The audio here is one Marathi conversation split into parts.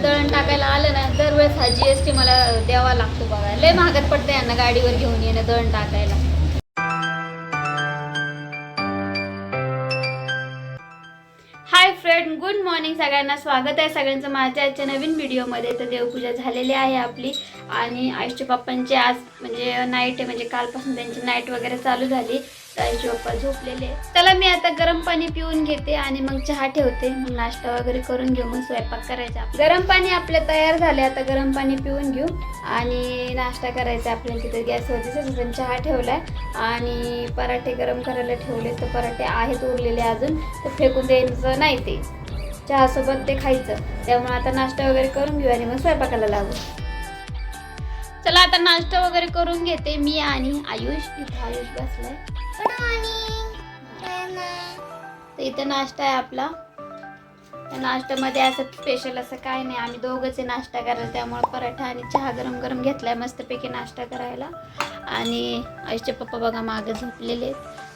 दळण टाकायला आलं ना दरवेळेस हा GST मला द्यावा लागतो बघा. लय महागात पडतं यांना गाडीवर घेऊन येणं दळण टाकायला. हाय फ्रेंड, गुड मॉर्निंग सगळ्यांना. स्वागत आहे सगळ्यांचं माझ्या आजच्या नवीन व्हिडिओमध्ये. तर देवपूजा झालेली आहे आपली आणि आयुषच्या पप्पांची आज म्हणजे नाईट आहे, म्हणजे कालपासून त्यांची नाईट वगैरे चालू झाली. तर आयुषचे पप्पा झोपलेले. चला मी आता गरम पाणी पिऊन घेते आणि मग चहा ठेवते, मग नाश्ता वगैरे करून घेऊ, मग स्वयंपाक करायचा. गरम पाणी आपले तयार झाले, आता गरम पाणी पिऊन घेऊ आणि नाश्ता करायचा. आपल्याला तिथे गॅसवरती चहा ठेवलाय आणि पराठे गरम करायला ठेवले. तर पराठे आहेत उरलेले अजून, तर फेकून द्यायचं नाही, ते चहासोबत ते खायचं. त्यामुळे आता नाश्ता वगैरे करून घेऊ आणि मग स्वयंपाकाला लागू. चला आता नाश्ता वगैरे करून घेते मी आणि आयुष. इथं आयुष बसलाय. तर इथं नाश्ता आहे आपला. त्या नाश्त्यामध्ये असं स्पेशल असं काय नाही, आम्ही दोघंच नाश्ता करायला, त्यामुळे पराठा आणि चहा गरम गरम घेतलाय मस्तपैकी नाश्ता करायला. आणि आयुषचे पप्पा बघा मागे झोपलेले,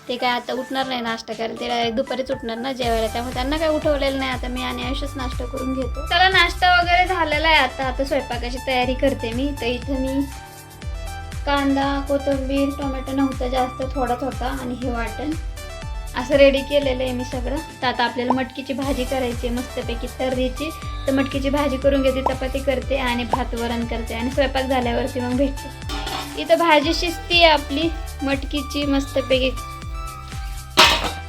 ते काय आता उठणार नाही नाश्ता करायला, ते डायरेक्ट दुपारीच उठणार ना जेवायला, त्यामुळे त्यांना काय उठवलेलं नाही. आता मी आणि आयुषच नाश्ता करून घेतो. चला नाश्ता वगैरे झालेला आहे. आता स्वयंपाकाची तयारी करते मी. तर इथं मी कांदा, कोथिंबीर, टोमॅटो नव्हतं जास्त, थोडाच होता, आणि हे वाटण असं रेडी केलेलं आहे मी सगळं. तर आता आपल्याला मटकीची भाजी करायची मस्तपैकी तर्रीची. तर मटकीची भाजी करून घेते, चपाती करते आणि भात वरण करते आणि स्वयंपाक झाल्यावरती मग भेटते. इथं भाजी शिजती आपली मटकीची मस्तपैकी.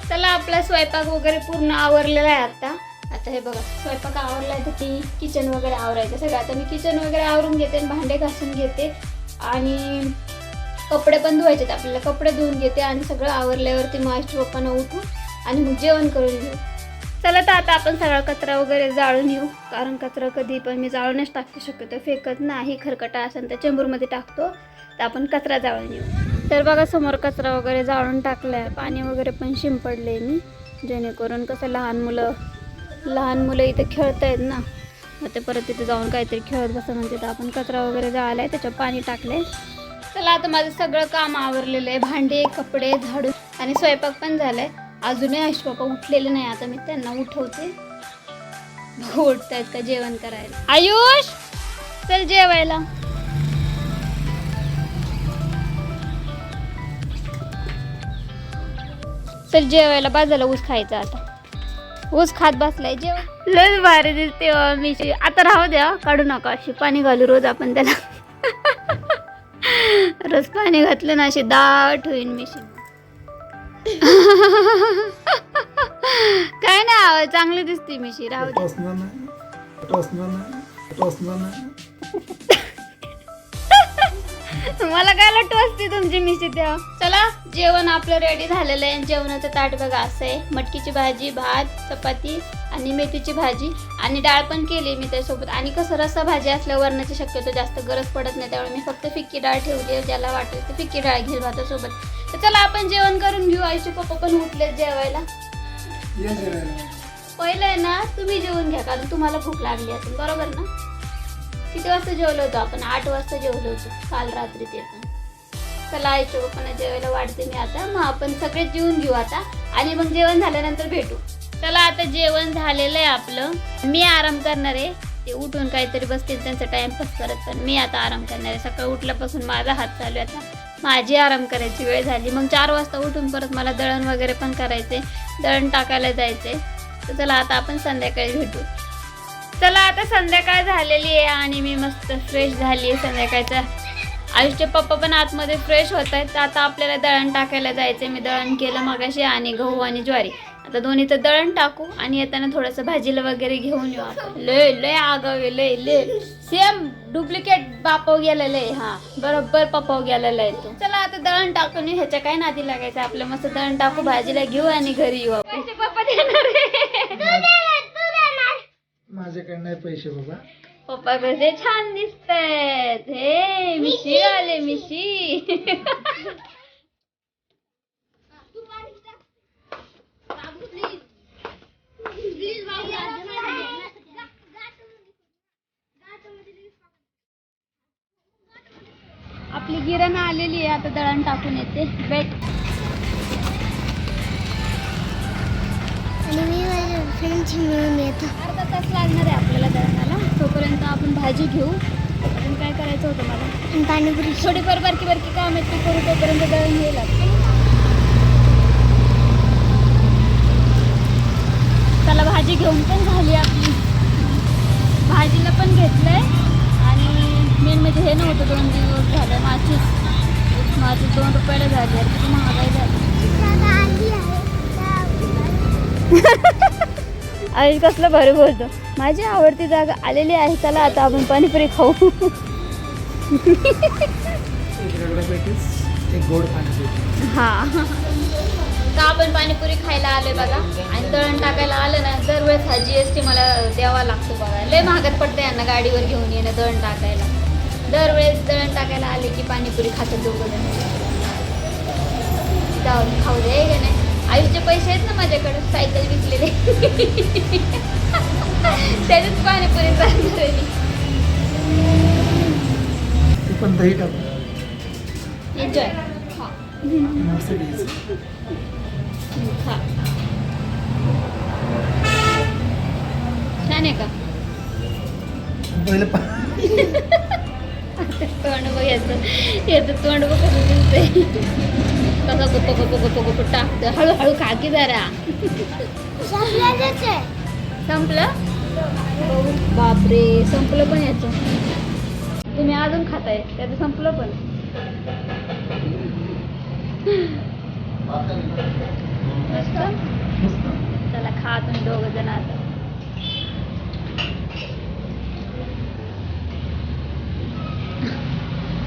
चला आपला स्वयंपाक वगैरे पूर्ण आवरलेला आहे आता हे बघा स्वयंपाक आवरला आहे. तर ती किचन वगैरे आवरायचं सगळं. आता मी किचन वगैरे आवरून घेते, भांडे घासून घेते आणि कपडे पण धुवायचे. आपल्याला कपडे धुवून घेते आणि सगळं आवरल्यावरती माझ्या पप्पांना उठू आणि मग जेवण करून घेऊ. चला तर आता आपण सगळा कचरा वगैरे जाळून येऊ, कारण कचरा कधी पण मी जाळूनच टाकते, शक्यतो फेकत नाही. खरकटा असेल तर चेंबूरमध्ये टाकतो. तर आपण कचरा जाळून येऊ. तर बघा समोर कचरा वगैरे जाळून टाकलाय, पाणी वगैरे पण शिंपडले मी, जेणेकरून कसं लहान मुलं इथे खेळत आहेत ना, मग ते परत तिथे जाऊन काहीतरी खेळत बसा म्हणजे. तर आपण कचरा वगैरे जाळलाय, त्याच्यावर पाणी टाकलंय. चला आता माझं सगळं काम आवरलेलं आहे, भांडे, कपडे, झाडू आणि स्वयंपाक पण झालाय. अजूनही आयुष पप्पा उठलेले नाही, आता मी त्यांना उठवते. उठतायत का जेवण करायला. आयुष चल जेवायला. चल जेवायला, बाजाला ऊस खायचा. आता ऊस खात बसलाय, जेवण लय भारी दिसते मी. आता राहू द्या, काढू नका, अशी पाणी घालू रोज आपण त्याला. रोज पाणी घातलं ना अशी दाट होईन मिशी. काय नाही आवाज, चांगली दिसते मिशी, राहू दे. मला काय टोचते तुमची मिशी तेव्हा. चला जेवण आपलं रेडी झालेलं आहे. जेवणाचं ताट बघा असं आहे. मटकीची भाजी, भात, चपाती आणि मेथीची भाजी आणि डाळ पण केली मी त्यासोबत. आणि कसं रस्सा भाजी असल्यावर वरणाची शक्यतो जास्त गरज पडत नाही, त्यामुळे मी फक्त फिक्की डाळ ठेवली. ज्याला वाटेल तर फिक्की डाळ घेईल भातासोबत. तर चला आपण जेवण करून घेऊ. आयुषचे पप्पा पण उठले जेवायला. पहिलं आहे ना तुम्ही जेवून घ्या, कारण तुम्हाला भूक लागली असेल, बरोबर ना. किती वाजता जेवलो होतो आपण? 8 वाजता जेवलो होतो काल रात्री, ते पण. चला आईच्या पप्पांना जेवायला वाढते मी आता, मग आपण सगळे जेवून घेऊ आता आणि मग जेवण झाल्यानंतर भेटू. चला आता जेवण झालेलं आहे आपलं. मी आराम करणार आहे, ते उठून काहीतरी बसतील त्यांचा टाइमपास करत, पण मी आता आराम करणार आहे. सकाळी उठल्यापासून माझा हात चालू आहे, आता माझी आराम करायची वेळ झाली. मग 4 वाजता उठून परत मला दळण वगैरे पण करायचे, दळण टाकायला जायचे. तर चला आता आपण संध्याकाळी भेटू. चला आता संध्याकाळ झालेली आहे आणि मी मस्त फ्रेश झाली आहे संध्याकाळचा. आयुषचे पप्पा पण आतमध्ये फ्रेश होत आहेत. तर आता आपल्याला दळण टाकायला जायचं. मी दळण केलं मगाशी आणि गहू आणि ज्वारी. आता दोन्हीचं दळण टाकू आणि येताना थोडंसं भाजीला वगैरे घेऊन येऊ आपण. लय आगावे, लय सेम डुप्लिकेट बापाव गेलेलं आहे. हा बरोबर पप्पाव गेलेला आहे तो. चला आता दळण टाकून येऊ, ह्याच्या काय नादी लागायचं. आपलं मस्त दळण टाकू, भाजीला घेऊ आणि घरी येऊ आपण. पप्पा देणार माझ्याकडे नाही पैसे बाबा. पप्पा कसे छान दिसतायत. हे मिशी आले मिशी. आपली गिरण आलेली आहे, आता दळण टाकून येते. वेट. आणि मी माझ्या फ्रेंडशी मिळून येतो. अर्धा तास लागणार आहे आपल्याला दळणाला, तोपर्यंत भाजी घेऊ. अजून काय करायचं होतं मला, पाणीपुरी थोडीफार बारकी बारकी काम आहेत ती करू, तोपर्यंत दळण हे लागतं. चला भाजी घेऊन पण झाली आपली, भाजीला पण घेतलंय. आणि मेन म्हणजे हे नव्हतं, 2 दिवस झालं माझी 2 रुपयाला झाली. किती महागाई झाली. आई कसलं भारी बोलतो. माझी आवडती जागा आलेली आहे, चला आता आपण पाणीपुरी खाऊ. एक रगडा पेटीस, एक गोड पाणीपुरी. हा, का आपण पाणीपुरी खायला आलोय बघा. आणि दळण टाकायला आलं ना, दरवेळेस हा GST मला द्यावा लागतो बघा. लय महागात पडतं यांना गाडीवर घेऊन येणं दळण टाकायला. दरवेळेस दळण टाकायला आले की पाणीपुरी खातात दोघं जण. जाऊन खाऊ दे का नाही. आयुषचे पैसे आहेत ना माझ्याकडे, सायकल विकलेले. त्याच्यात पाणीपुरी चालणार. तू पण दही टाक. एन्जॉय. मर्सिडीज. खा. छान आहे का? पहिलं तोंड बघ याचं तोंड बघ कसं दिसतंय. कसं गप्प टाकतं. हळूहळू खा की जरा. संपलं? बापरे, संपलं पण याचं. तुम्ही अजून खाताय, त्याचं संपलं पण. मस्त. चला खा तुम्ही दोघं जण आता.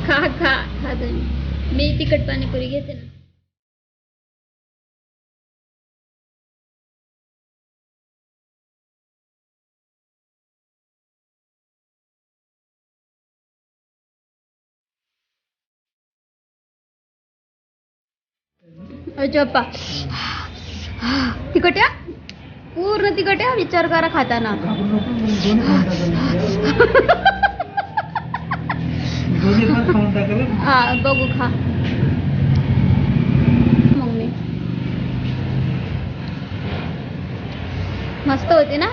खा तुम्ही. मी तिखट पाणीपुरी घेते ना. अजप्पा तिखट या, पूर्ण तिखट या. विचार करा खाताना. हा बघू खा मग मी. मस्त होती ना.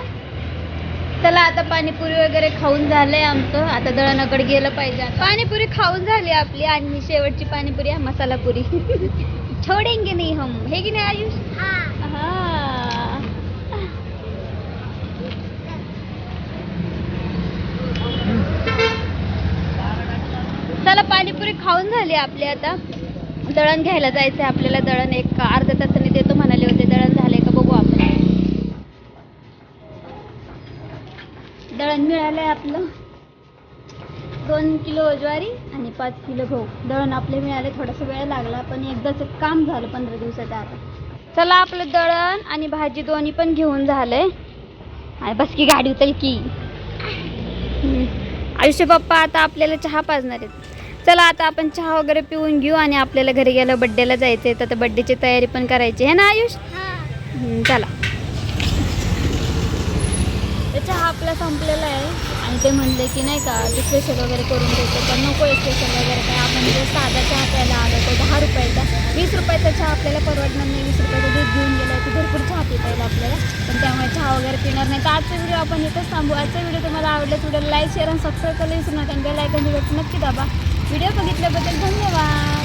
चला आता पाणीपुरी वगैरे खाऊन झालंय आमचं. आता दळणाकडे गेलं पाहिजे. पाणीपुरी खाऊन झाली आपली. आणि शेवटची पाणीपुरी आहे मसाला पुरी. छोडेंगे नाही हम, हे की नाही आयुष? हा. चला पाणीपुरी खाऊन झाली आपली. आता दळण घ्यायला जायचं आहे आपल्याला. दळण एक अर्ध्या तासाने देतो म्हणाले होते. दळण झाले का बघू आपण. दळण मिळालंय आपलं. 2 किलो ज्वारी आणि 5 किलो गहू. दळण आपले मिळाले. थोडासा वेळ लागला पण एकदाच काम झालं 15 दिवसात. आता चला आपलं दळण आणि भाजी दोन्ही पण घेऊन झालंय. आणि बस की गाडी उचल की. आयुष्य पप्पा आता आपल्याला चहा पाजणार आहेत. चला आता आपण चहा वगैरे पिऊन घेऊ आणि आपल्याला घरी गेलं बड्डेला जायचं आहे. तर बड्डेची तयारी पण करायची आहे ना आयुष? चला. चहा आपला संपलेला आहे आणि ते म्हणले की नाही का ते स्पेशल वगैरे करून देतो. तर नको स्पेशल वगैरे काय. आपण जो साधा चहा प्यायला आलो तो 10 रुपयाचा. 20 रुपयाचा चहा आपल्याला परवडणार नाही. 20 रुपयाचा दूध घेऊन गेलं की भरपूर चहा पिता येईल आपल्याला. पण त्यामुळे चहा वगैरे पिणार नाही. तर आजचा व्हिडिओ आपण इथंच थांबू. आजचा व्हिडिओ तुम्हाला आवडला व्हिडिओला लाईक शेअर आणि सबस्क्राईब करायला विसरू नका. आणि बेल आयकॉन नक्की दाबा. व्हिडिओ बघितल्याबद्दल धन्यवाद.